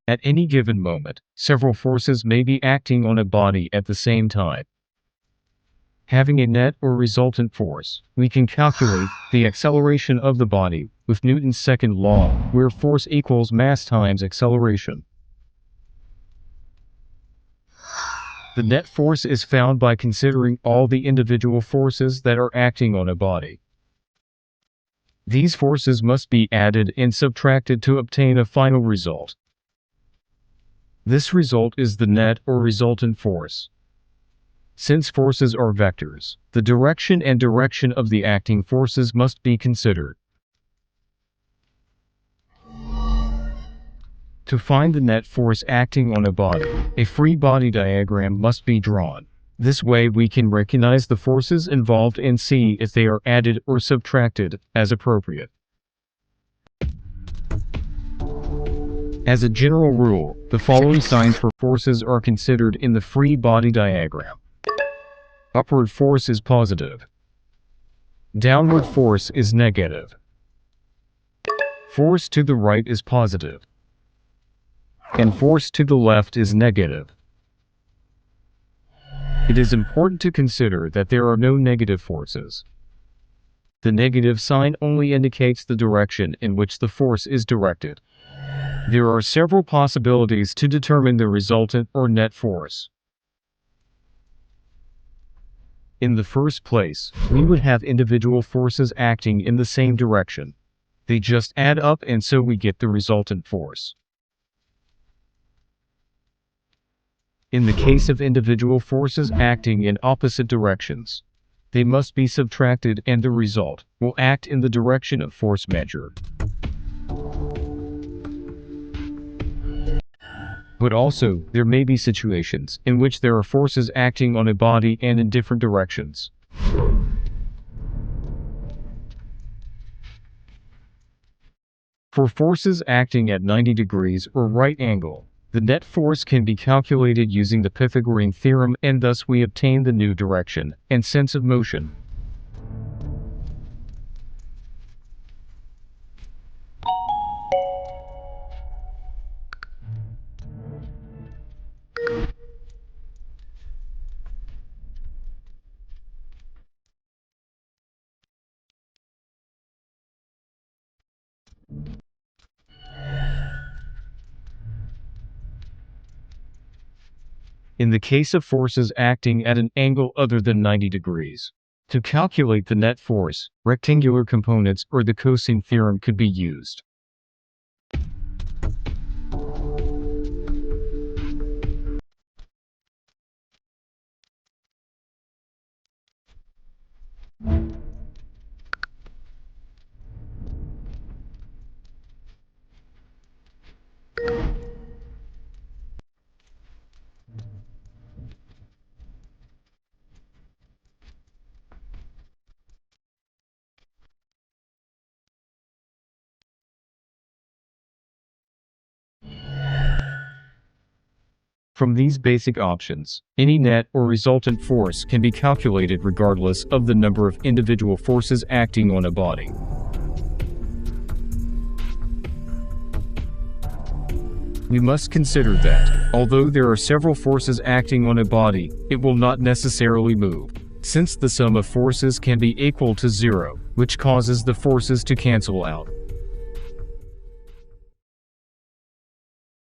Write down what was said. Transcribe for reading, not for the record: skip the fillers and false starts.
At any given moment, several forces may be acting on a body at the same time. Having a net or resultant force, we can calculate the acceleration of the body with Newton's second law, where force equals mass times acceleration. The net force is found by considering all the individual forces that are acting on a body. These forces must be added and subtracted to obtain a final result. This result is the net or resultant force. Since forces are vectors, the direction and direction of the acting forces must be considered. To find the net force acting on a body, a free body diagram must be drawn. This way we can recognize the forces involved and see if they are added or subtracted as appropriate. As a general rule, the following signs for forces are considered in the free body diagram. Upward force is positive. Downward force is negative. Force to the right is positive. And force to the left is negative. It is important to consider that there are no negative forces. The negative sign only indicates the direction in which the force is directed. There are several possibilities to determine the resultant or net force. In the first place, we would have individual forces acting in the same direction. They just add up and so we get the resultant force. In the case of individual forces acting in opposite directions, they must be subtracted and the result will act in the direction of force measured. But also, there may be situations in which there are forces acting on a body and in different directions. For forces acting at 90 degrees or right angle, the net force can be calculated using the Pythagorean theorem, and thus we obtain the new direction and sense of motion. In the case of forces acting at an angle other than 90 degrees, to calculate the net force, rectangular components or the cosine theorem could be used. From these basic options, any net or resultant force can be calculated regardless of the number of individual forces acting on a body. We must consider that, although there are several forces acting on a body, it will not necessarily move, since the sum of forces can be equal to zero, which causes the forces to cancel out.